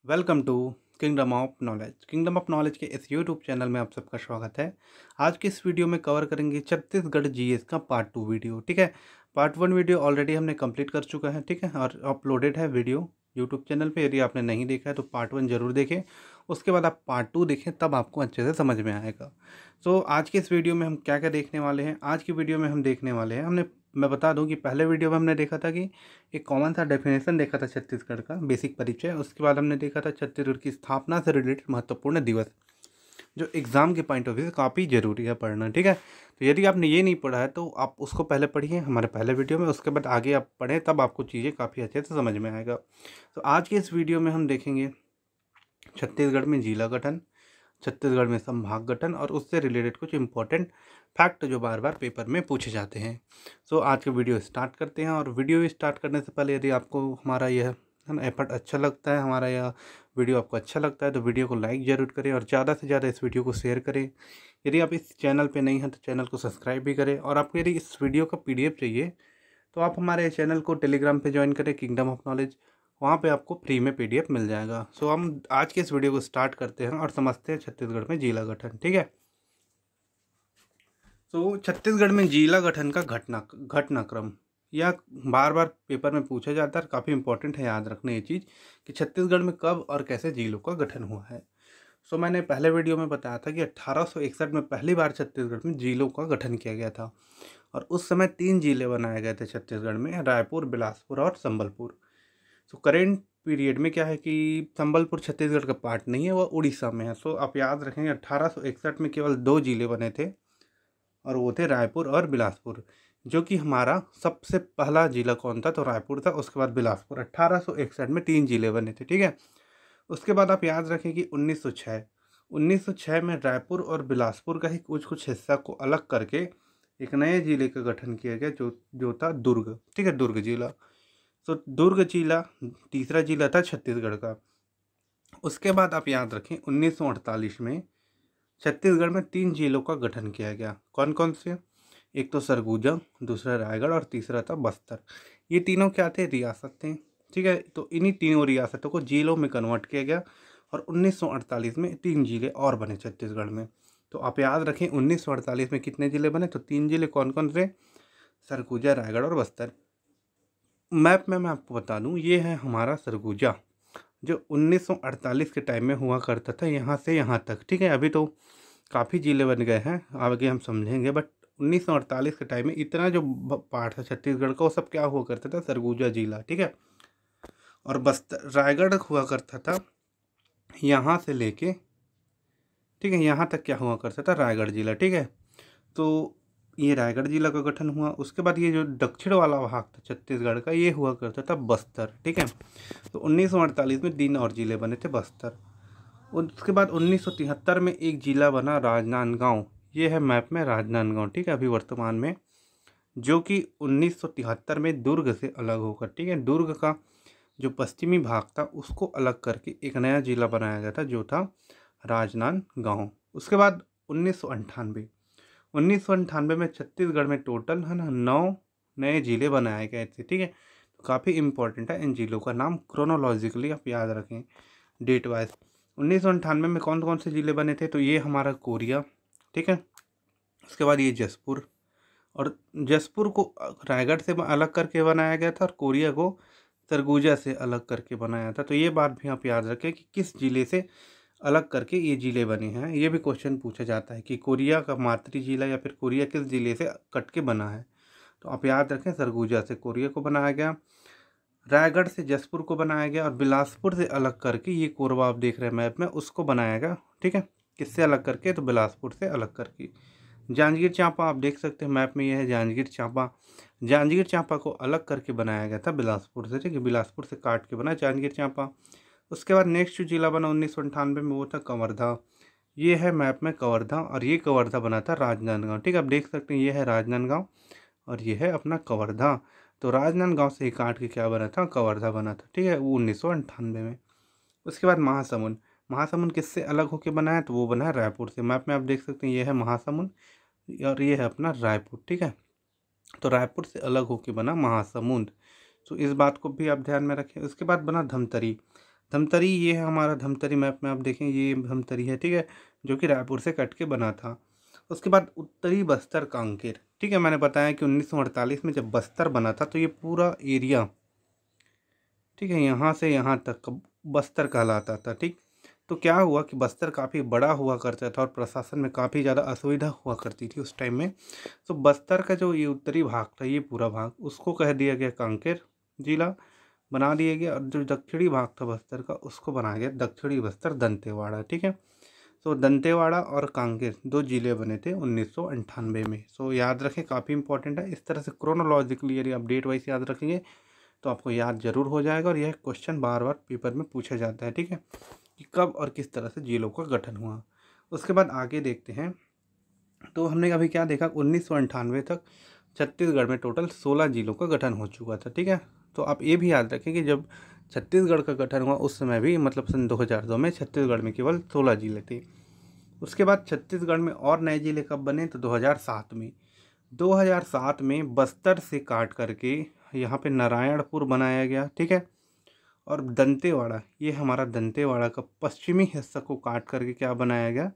Welcome to kingdom of knowledge. Kingdom of knowledge के इस YouTube channel में आप सबका स्वागत है। आज की इस वीडियो में कवर करेंगे छत्तीसगढ़ जीएस का पार्ट 2 वीडियो। ठीक है, पार्ट 1 वीडियो ऑलरेडी हमने कंप्लीट कर चुका है। ठीक है, और अपलोडेड है वीडियो यूट्यूब चैनल पे। यदि आपने नहीं देखा है तो पार्ट 1 जरूर देखें, उसके बाद आप पार्ट 2 देखें, तब आपको अच्छे से समझ में आएगा। तो आज की इस वीडियो में हम क्या क्या देखने वाले हैं, आज की वीडियो में हम देखने वाले हैं, मैं बता दूं कि पहले वीडियो में हमने देखा था कि एक कॉमन सा डेफिनेशन देखा था छत्तीसगढ़ का, बेसिक परिचय। उसके बाद हमने देखा था छत्तीसगढ़ की स्थापना से रिलेटेड महत्वपूर्ण दिवस, जो एग्ज़ाम के पॉइंट ऑफ व्यू से काफ़ी ज़रूरी है पढ़ना। ठीक है, तो यदि आपने ये नहीं पढ़ा है तो आप उसको पहले पढ़िए हमारे पहले वीडियो में, उसके बाद आगे आप पढ़ें, तब आपको चीज़ें काफ़ी अच्छे से समझ में आएगा। तो आज के इस वीडियो में हम देखेंगे छत्तीसगढ़ में जिला गठन, छत्तीसगढ़ में संभाग गठन और उससे रिलेटेड कुछ इंपॉर्टेंट फैक्ट जो बार बार पेपर में पूछे जाते हैं। सो आज का वीडियो स्टार्ट करते हैं। और वीडियो स्टार्ट करने से पहले यदि आपको हमारा यह है ना एफर्ट अच्छा लगता है, हमारा यह वीडियो आपको अच्छा लगता है, तो वीडियो को लाइक ज़रूर करें और ज़्यादा से ज़्यादा इस वीडियो को शेयर करें। यदि आप इस चैनल पर नहीं हैं तो चैनल को सब्सक्राइब भी करें। और आपको यदि इस वीडियो का PDF चाहिए तो आप हमारे चैनल को टेलीग्राम पे ज्वाइन करें, किंगडम ऑफ नॉलेज। वहाँ पे आपको फ्री में PDF मिल जाएगा। सो हम आज के इस वीडियो को स्टार्ट करते हैं और समझते हैं छत्तीसगढ़ में जिला गठन। ठीक है, तो छत्तीसगढ़ में जिला गठन का घटनाक्रम यह बार बार पेपर में पूछा जाता है। काफ़ी इंपॉर्टेंट है याद रखना ये चीज़ कि छत्तीसगढ़ में कब और कैसे जिलों का गठन हुआ है। सो मैंने पहले वीडियो में बताया था कि 1861 में पहली बार छत्तीसगढ़ में जिलों का गठन किया गया था। और उस समय 3 जिले बनाए गए थे छत्तीसगढ़ में, रायपुर, बिलासपुर और संबलपुर। सो करेंट पीरियड में क्या है कि संबलपुर छत्तीसगढ़ का पार्ट नहीं है, वह उड़ीसा में है। सो आप याद रखेंगे 1861 में केवल 2 जिले बने थे और वो थे रायपुर और बिलासपुर। जो कि हमारा सबसे पहला जिला कौन था, तो रायपुर था, उसके बाद बिलासपुर। 1861 में 3 जिले बने थे। ठीक है, उसके बाद आप याद रखें कि 1906 में रायपुर और बिलासपुर का ही कुछ कुछ हिस्सा को अलग करके एक नए जिले का गठन किया गया, जो था दुर्ग। ठीक है, दुर्ग जिला। तो दुर्ग जिला तीसरा जिला था छत्तीसगढ़ का। उसके बाद आप याद रखें 1948 में छत्तीसगढ़ में 3 जिलों का गठन किया गया। कौन कौन से? एक तो सरगुजा, दूसरा रायगढ़ और तीसरा था बस्तर। ये तीनों क्या थे? रियासत थे। ठीक है, तो इन्हीं तीनों रियासतों को जिलों में कन्वर्ट किया गया और 1948 में 3 जिले और बने छत्तीसगढ़ में। तो आप याद रखें 1948 में कितने जिले बने, तो 3 जिले कौन कौन से? सरगुजा, रायगढ़ और बस्तर। मैप में मैं आपको बता दूं, ये है हमारा सरगुजा, जो 1948 के टाइम में हुआ करता था यहाँ से यहाँ तक। ठीक है, अभी तो काफ़ी जिले बन गए हैं, आगे हम समझेंगे, बट 1948 के टाइम में इतना जो पार्ट था छत्तीसगढ़ का, वो सब क्या हुआ करता था? सरगुजा जिला। ठीक है, और बस्तर रायगढ़ हुआ करता था यहाँ से लेके, ठीक है, यहाँ तक क्या हुआ करता था? रायगढ़ जिला। ठीक है, तो ये रायगढ़ जिला का गठन हुआ। उसके बाद ये जो दक्षिण वाला भाग था छत्तीसगढ़ का, ये हुआ करता था बस्तर। ठीक है, तो 1948 में 3 और जिले बने थे बस्तर। उसके बाद 1973 में एक जिला बना राजनांदगांव। ये है मैप में राजनांदगांव। ठीक है, अभी वर्तमान में, जो कि 1973 में दुर्ग से अलग होकर, ठीक है, दुर्ग का जो पश्चिमी भाग था उसको अलग करके एक नया जिला बनाया गया था, जो था राजनांदगांव। उसके बाद 1998 में छत्तीसगढ़ में टोटल है ना 9 नए जिले बनाए गए थे। ठीक है, तो काफ़ी इंपॉर्टेंट है, इन जिलों का नाम क्रोनोलॉजिकली आप याद रखें डेट वाइज। 1998 में कौन कौन से जिले बने थे, तो ये हमारा कोरिया। ठीक है, उसके बाद ये जसपुर, और जसपुर को रायगढ़ से अलग करके बनाया गया था और कोरिया को सरगुजा से अलग करके बनाया था। तो ये बात भी आप याद रखें कि किस जिले से अलग करके ये जिले बने हैं। ये भी क्वेश्चन पूछा जाता है कि कोरिया का मातृ जिला या फिर कोरिया किस जिले से कट के बना है। तो आप याद रखें सरगुजा से कोरिया को बनाया गया, रायगढ़ से जसपुर को बनाया गया और बिलासपुर से अलग करके, ये कोरबा आप देख रहे हैं मैप में, उसको बनाया गया। ठीक है, किससे अलग करके? तो बिलासपुर से अलग करके। जांजगीर चांपा आप देख सकते हैं मैप में, यह है जांजगीर चांपा। जांजगीर चांपा को अलग करके बनाया गया था बिलासपुर से। ठीक है, बिलासपुर से काट के बना जांजगीर चांपा। उसके बाद नेक्स्ट जो जिला बना 1998 में, वो था कवर्धा। ये है मैप में कवर्धा, और ये कवर्धा बना था राजनांदगांव। ठीक है, आप देख सकते हैं ये है राजनांदगांव और ये है अपना कवर्धा। तो राजनांदगांव से ही काट के क्या बना था? कवर्धा बना था। ठीक है, वो 1998 में। उसके बाद महासमुंद। महासमुंद किससे अलग होकर बना है? तो वो बना है रायपुर से। मैप में आप देख सकते हैं ये है महासमुंद और ये है अपना रायपुर। ठीक है, तो रायपुर से अलग होकर बना महासमुंद। तो इस बात को भी आप ध्यान में रखें। उसके बाद बना धमतरी। धमतरी ये है हमारा, धमतरी मैप में आप देखें ये धमतरी है, ठीक है, जो कि रायपुर से कट के बना था। उसके बाद उत्तरी बस्तर कांकेर, ठीक है, मैंने बताया कि 1948 में जब बस्तर बना था तो ये पूरा एरिया, ठीक है, यहाँ से यहाँ तक बस्तर कहलाता था। ठीक, तो क्या हुआ कि बस्तर काफ़ी बड़ा हुआ करता था और प्रशासन में काफ़ी ज़्यादा असुविधा हुआ करती थी उस टाइम में। तो बस्तर का जो ये उत्तरी भाग था, ये पूरा भाग उसको कह दिया गया कांकेर जिला बना दिया गया, और जो दक्षिणी भाग था बस्तर का उसको बनाया गया दक्षिणी बस्तर दंतेवाड़ा। ठीक है, तो दंतेवाड़ा और कांकेर दो जिले बने थे 1998 में। सो याद रखें, काफ़ी इंपॉर्टेंट है। इस तरह से क्रोनोलॉजिकली यदि अपडेट वाइज याद रखेंगे तो आपको याद जरूर हो जाएगा, और यह क्वेश्चन बार बार पेपर में पूछा जाता है। ठीक है, कि कब और किस तरह से जिलों का गठन हुआ। उसके बाद आगे देखते हैं, तो हमने अभी क्या देखा, 1998 तक छत्तीसगढ़ में टोटल 16 जिलों का गठन हो चुका था। ठीक है, तो आप ये भी याद रखें कि जब छत्तीसगढ़ का गठन हुआ उस समय भी, मतलब सन 2002 में छत्तीसगढ़ में केवल 16 जिले थे। उसके बाद छत्तीसगढ़ में और नए जिले कब बने, तो 2007 में। 2007 में बस्तर से काट करके यहाँ पे नारायणपुर बनाया गया। ठीक है, और दंतेवाड़ा, ये हमारा दंतेवाड़ा का पश्चिमी हिस्सा को काट करके क्या बनाया गया,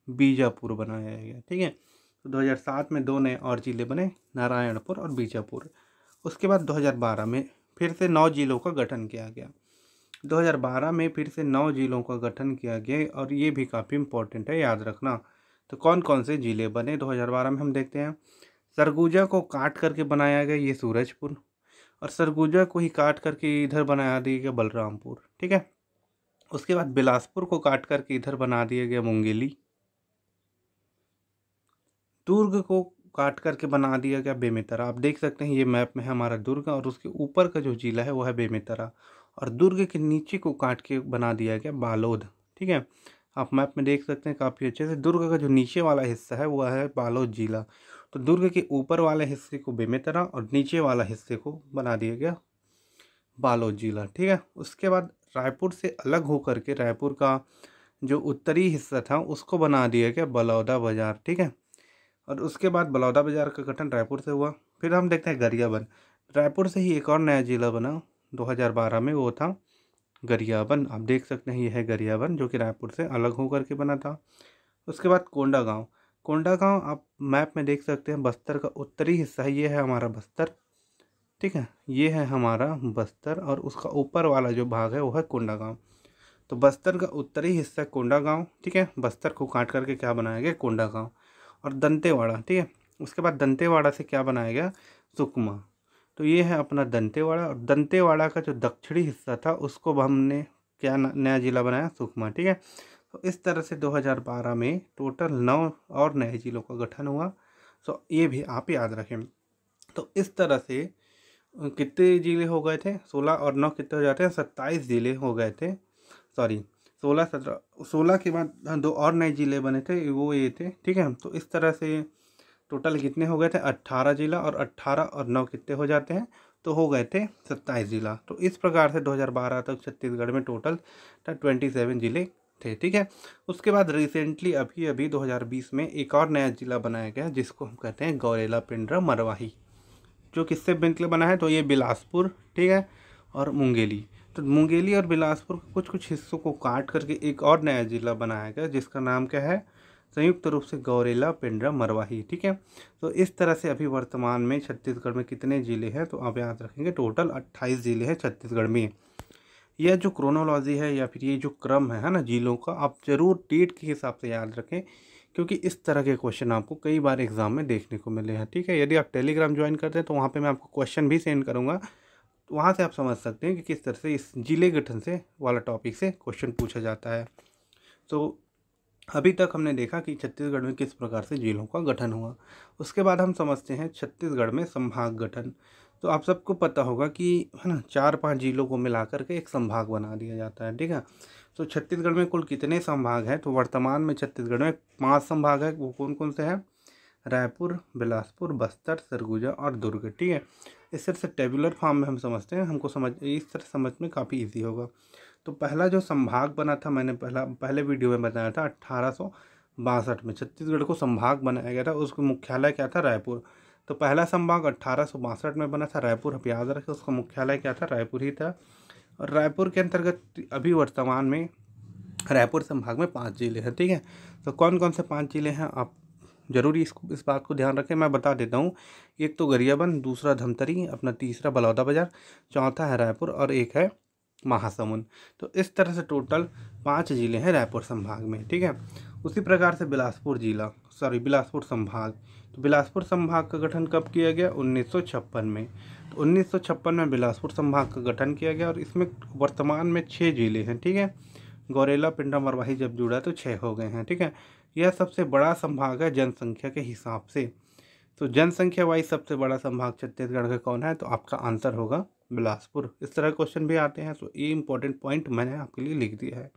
बीजापुर बनाया गया। ठीक है, तो 2007 में दो नए और जिले बने, नारायणपुर और बीजापुर। उसके बाद 2012 में फिर से 9 जिलों का गठन किया गया। 2012 में फिर से 9 जिलों का गठन किया गया, और ये भी काफ़ी इम्पोर्टेंट है, याद रखना। तो कौन कौन से जिले बने 2012 में, हम देखते हैं। सरगुजा को काट करके बनाया गया, ये सूरजपुर, और सरगुजा को ही काट करके इधर बना दिया गया बलरामपुर। ठीक है, उसके बाद बिलासपुर को काट करके इधर बना दिया गया मुंगेली। दुर्ग को काट करके बना दिया गया बेमेतरा। आप देख सकते हैं ये मैप में है हमारा दुर्ग, और उसके ऊपर का जो जिला है वो है बेमेतरा, और दुर्ग के नीचे को काट के बना दिया गया बालोद। ठीक है, आप मैप में देख सकते हैं काफ़ी अच्छे से, दुर्ग का जो नीचे वाला हिस्सा है वो है बालोद जिला। तो दुर्ग के ऊपर वाले हिस्से को बेमेतरा और नीचे वाला हिस्से को बना दिया गया बालोद जिला। ठीक है, उसके बाद रायपुर से अलग होकर के रायपुर का जो उत्तरी हिस्सा था उसको बना दिया गया बलौदा बाजार। ठीक है, और उसके बाद बलौदा बाजार का गठन रायपुर से हुआ। फिर हम देखते हैं गरियाबंद, रायपुर से ही एक और नया जिला बना 2012 में, वो था गरियाबंद। आप देख सकते हैं ये है गरियाबंद, जो कि रायपुर से अलग होकर के बना था। उसके बाद कोंडागांव, कोंडागांव आप मैप में देख सकते हैं बस्तर का उत्तरी हिस्सा है, ये है हमारा बस्तर। ठीक है, ये है हमारा बस्तर, और उसका ऊपर वाला जो भाग है वो है कोंडागांव। तो बस्तर का उत्तरी हिस्सा कोंडागांव। ठीक है, बस्तर को काट करके क्या बनाया गया, कोंडागांव। और दंतेवाड़ा, ठीक है, उसके बाद दंतेवाड़ा से क्या बनाया गया, सुकमा। तो ये है अपना दंतेवाड़ा, और दंतेवाड़ा का जो दक्षिणी हिस्सा था उसको हमने क्या नया जिला बनाया, सुकमा। ठीक है, तो इस तरह से 2012 में टोटल 9 और नए जिलों का गठन हुआ। सो ये भी आप याद रखें। तो इस तरह से कितने जिले हो गए थे, 16 और 9 कितने हो जाते हैं, 27 जिले हो गए थे। सॉरी, 16 17, 16 के बाद दो और नए जिले बने थे, वो ये थे। ठीक है, तो इस तरह से टोटल कितने हो गए थे, 18 जिला, और 18 और 9 कितने हो जाते हैं, तो हो गए थे 27 जिला। तो इस प्रकार से 2012 तक छत्तीसगढ़ में टोटल 27 जिले थे। ठीक है, उसके बाद रिसेंटली अभी अभी 2020 में एक और नया जिला बनाया गया जिसको हम कहते हैं गौरेला पिंडरा मरवाही, जो किससे मिलकर बना है, तो ये बिलासपुर, ठीक है, और मुंगेली। तो मुंगेली और बिलासपुर के कुछ कुछ हिस्सों को काट करके एक और नया जिला बनाया गया जिसका नाम क्या है, संयुक्त रूप से गौरेला पिंडरा मरवाही। ठीक है, तो इस तरह से अभी वर्तमान में छत्तीसगढ़ में कितने ज़िले हैं, तो आप याद रखेंगे टोटल 28 ज़िले हैं छत्तीसगढ़ में। यह जो क्रोनोलॉजी है या फिर ये जो क्रम है ना जिलों का, आप जरूर डेट के हिसाब से याद रखें, क्योंकि इस तरह के क्वेश्चन आपको कई बार एग्जाम में देखने को मिले हैं। ठीक है, यदि आप टेलीग्राम ज्वाइन करते हैं तो वहाँ पे मैं आपको क्वेश्चन भी सेंड करूँगा, तो वहाँ से आप समझ सकते हैं कि किस तरह से इस जिले गठन से वाला टॉपिक से क्वेश्चन पूछा जाता है। तो अभी तक हमने देखा कि छत्तीसगढ़ में किस प्रकार से जिलों का गठन हुआ। उसके बाद हम समझते हैं छत्तीसगढ़ में संभाग गठन। तो आप सबको पता होगा कि है ना, 4-5 जिलों को मिलाकर के एक संभाग बना दिया जाता है। ठीक है, तो छत्तीसगढ़ में कुल कितने संभाग हैं, तो वर्तमान में छत्तीसगढ़ में 5 संभाग है। वो कौन कौन से हैं, रायपुर, बिलासपुर, बस्तर, सरगुजा और दुर्ग। ठीक है, इस तरह से टेबुलर फॉर्म में हम समझते हैं, हमको समझ इस तरह समझ में काफ़ी इजी होगा। तो पहला जो संभाग बना था, मैंने पहले वीडियो में बताया था 1862 में छत्तीसगढ़ को संभाग बनाया गया था। उसका मुख्यालय क्या था, रायपुर। तो पहला संभाग 1862 में बना था रायपुर, आप याद रखें, उसका मुख्यालय क्या था, रायपुर ही था। और रायपुर के अंतर्गत अभी वर्तमान में रायपुर संभाग में 5 जिले हैं, ठीक है। तो कौन कौन से 5 जिले हैं आप जरूरी इस बात को ध्यान रखें, मैं बता देता हूँ। एक तो गरियाबंद, दूसरा धमतरी, अपना तीसरा बलौदाबाजार, चौथा है रायपुर और एक है महासमुंद। तो इस तरह से टोटल 5 जिले हैं रायपुर संभाग में, ठीक है। उसी प्रकार से बिलासपुर संभाग, तो बिलासपुर संभाग का गठन कब किया गया? 1956 में। तो 1956 में बिलासपुर संभाग का गठन किया गया और इसमें वर्तमान में 6 जिले हैं, ठीक है। गौरेला, पिंडा, मरवाही जब जुड़ा तो 6 हो गए हैं, ठीक है। यह सबसे बड़ा संभाग है जनसंख्या के हिसाब से। तो जनसंख्या वाइज सबसे बड़ा संभाग छत्तीसगढ़ का कौन है? तो आपका आंसर होगा बिलासपुर। इस तरह क्वेश्चन भी आते हैं, तो ये इंपॉर्टेंट पॉइंट मैंने आपके लिए लिख दिया है।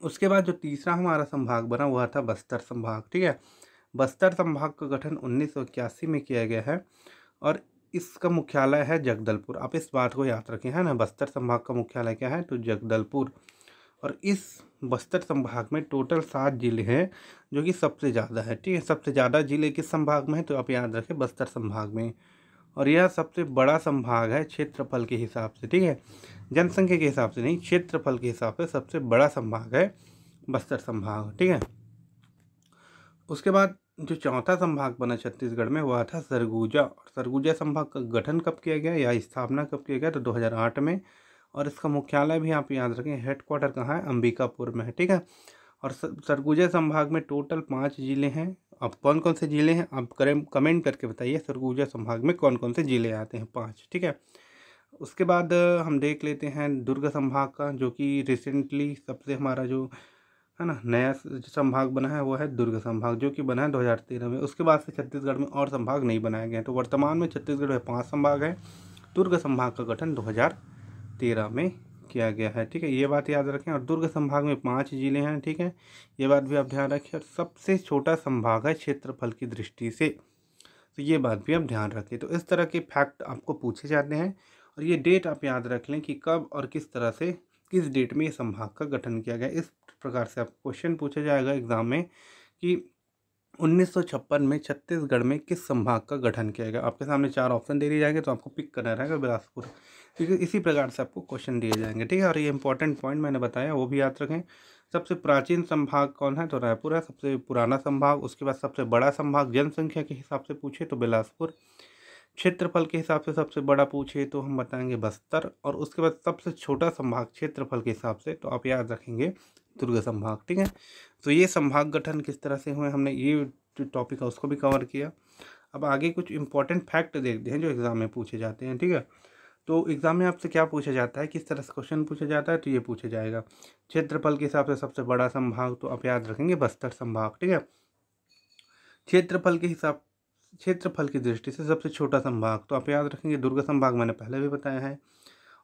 उसके बाद जो तीसरा हमारा संभाग बना हुआ था बस्तर संभाग, ठीक है। बस्तर संभाग का गठन 1981 में किया गया है और इसका मुख्यालय है जगदलपुर। आप इस बात को याद रखें, है ना। बस्तर संभाग का मुख्यालय क्या है? तो जगदलपुर। और इस बस्तर संभाग में टोटल 7 जिले हैं, जो कि सबसे ज़्यादा है, ठीक है। सबसे ज़्यादा जिले किस संभाग में है? तो आप याद रखें बस्तर संभाग में। और यह सबसे बड़ा संभाग है क्षेत्रफल के हिसाब से, ठीक है। जनसंख्या के हिसाब से नहीं, क्षेत्रफल के हिसाब से सबसे बड़ा संभाग है बस्तर संभाग, ठीक है। उसके बाद जो चौथा संभाग बना छत्तीसगढ़ में वह था सरगुजा। और सरगुजा संभाग का गठन कब किया गया या स्थापना कब किया गया? तो 2008 में। और इसका मुख्यालय भी आप याद रखें, हेडक्वार्टर कहाँ है? अंबिकापुर में है, ठीक है। और सरगुजा संभाग में टोटल 5 जिले हैं। अब कौन कौन से जिले हैं आप कमेंट करके बताइए, सरगुजा संभाग में कौन कौन से जिले आते हैं? 5, ठीक है। उसके बाद हम देख लेते हैं दुर्ग संभाग का, जो कि रिसेंटली सबसे हमारा जो है ना नया संभाग बना है वो है दुर्ग संभाग, जो कि बना है 2013 में। उसके बाद से छत्तीसगढ़ में और संभाग नहीं बनाए गए हैं। तो वर्तमान में छत्तीसगढ़ में 5 संभाग है। दुर्ग संभाग का गठन 2013 में किया गया है, ठीक है। ये बात याद रखें। और दुर्ग संभाग में 5 जिले हैं, ठीक है। ये बात भी आप ध्यान रखें। और सबसे छोटा संभाग है क्षेत्रफल की दृष्टि से, तो ये बात भी आप ध्यान रखें। तो इस तरह के फैक्ट आपको पूछे जाते हैं और ये डेट आप याद रख लें कि कब और किस तरह से किस डेट में ये संभाग का गठन किया गया। इस प्रकार से आपको क्वेश्चन पूछा जाएगा एग्जाम में कि 1956 में छत्तीसगढ़ में किस संभाग का गठन किया गया। आपके सामने 4 ऑप्शन दे दिए जाएंगे, तो आपको पिक करना रहेगा बिलासपुर, क्योंकि इसी प्रकार से आपको क्वेश्चन दिए जाएंगे, ठीक है। और ये इंपॉर्टेंट पॉइंट मैंने बताया वो भी याद रखें। सबसे प्राचीन संभाग कौन है? तो रायपुर है सबसे पुराना संभाग। उसके बाद सबसे बड़ा संभाग जनसंख्या के हिसाब से पूछे तो बिलासपुर। क्षेत्रफल के हिसाब से सबसे बड़ा पूछे तो हम बताएंगे बस्तर। और उसके बाद सबसे छोटा संभाग क्षेत्रफल के हिसाब से तो आप याद रखेंगे दुर्ग संभाग, ठीक है। तो ये संभाग गठन किस तरह से हुए, हमने ये जो टॉपिक है उसको भी कवर किया। अब आगे कुछ इंपॉर्टेंट फैक्ट देखते हैं जो एग्जाम में पूछे जाते हैं, ठीक है। तो एग्जाम में आपसे क्या पूछा जाता है, किस तरह से क्वेश्चन पूछा जाता है? तो ये पूछा जाएगा क्षेत्रफल के हिसाब से सबसे बड़ा संभाग, तो आप याद रखेंगे बस्तर संभाग, ठीक है। क्षेत्रफल की दृष्टि से सबसे छोटा संभाग, तो आप याद रखेंगे दुर्ग संभाग, मैंने पहले भी बताया है।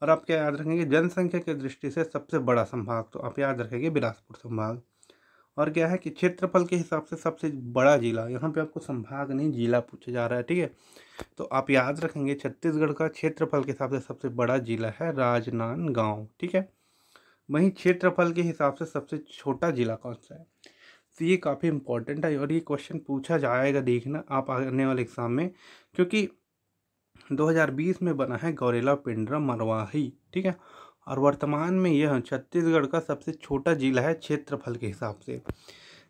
और आप क्या याद रखेंगे? जनसंख्या की दृष्टि से सबसे बड़ा संभाग, तो आप याद रखेंगे बिलासपुर संभाग। और क्या है कि क्षेत्रफल के हिसाब से सबसे बड़ा जिला, यहाँ पे आपको संभाग नहीं जिला पूछा जा रहा है, ठीक है। तो आप याद रखेंगे छत्तीसगढ़ का क्षेत्रफल के हिसाब से सबसे बड़ा जिला है राजनांदगांव, ठीक है। वहीं क्षेत्रफल के हिसाब से सबसे छोटा जिला कौन सा है? तो ये काफ़ी इंपॉर्टेंट है और ये क्वेश्चन पूछा जाएगा, देखना आप आने वाले एग्जाम में, क्योंकि 2020 में बना है गौरेला, पिंडरा, मरवाही, ठीक है। और वर्तमान में यह छत्तीसगढ़ का सबसे छोटा जिला है क्षेत्रफल के हिसाब से।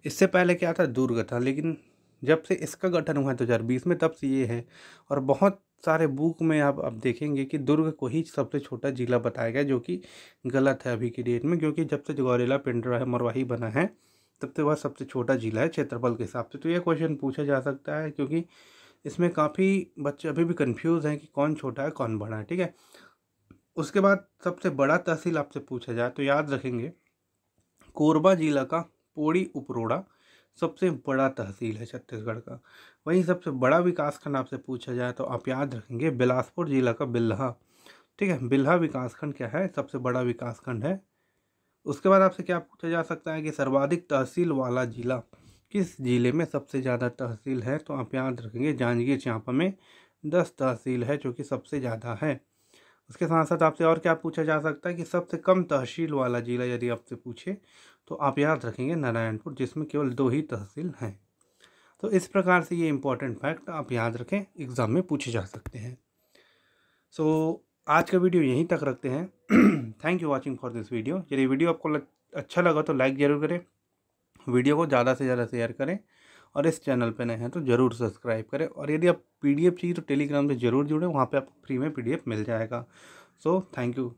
इससे पहले क्या था? दुर्ग था, लेकिन जब से इसका गठन हुआ है 2020 में, तब से ये है। और बहुत सारे बुक में आप अब देखेंगे कि दुर्ग को ही सबसे छोटा जिला बताया गया, जो कि गलत है अभी की डेट में, क्योंकि जब से गौरेला, पिंडरा है, मरवाही बना है, तब से वह सबसे छोटा जिला है क्षेत्रफल के हिसाब से। तो यह क्वेश्चन पूछा जा सकता है, क्योंकि इसमें काफ़ी बच्चे अभी भी कंफ्यूज हैं कि कौन छोटा है कौन बड़ा है, ठीक है। उसके बाद सबसे बड़ा तहसील आपसे पूछा जाए तो याद रखेंगे कोरबा जिला का पोड़ी उपरोड़ा सबसे बड़ा तहसील है छत्तीसगढ़ का। वहीं सबसे बड़ा विकासखंड आपसे पूछा जाए तो आप याद रखेंगे बिलासपुर जिला का बिल्हा, ठीक है। बिल्हा विकासखंड क्या है? सबसे बड़ा विकासखंड है। उसके बाद आपसे क्या पूछा जा सकता है कि सर्वाधिक तहसील वाला जिला, किस जिले में सबसे ज़्यादा तहसील है? तो आप याद रखेंगे जांजगीर चांपा में 10 तहसील है, जो कि सबसे ज़्यादा है। उसके साथ साथ आपसे और क्या पूछा जा सकता है कि सबसे कम तहसील वाला जिला यदि आपसे पूछे तो आप याद रखेंगे नारायणपुर, जिसमें केवल 2 ही तहसील हैं। तो इस प्रकार से ये इंपॉर्टेंट फैक्ट आप याद रखें, एग्ज़ाम में पूछे जा सकते हैं। सो आज का वीडियो यहीं तक रखते हैं। Thank you watching for this video. यदि वीडियो आपको अच्छा लगा तो लाइक ज़रूर करें, वीडियो को ज़्यादा से ज़्यादा शेयर करें और इस चैनल पे नए हैं तो ज़रूर सब्सक्राइब करें। और यदि आप PDF चाहिए तो टेलीग्राम से ज़रूर जुड़ें, वहाँ पे आपको फ्री में PDF मिल जाएगा। So thank you.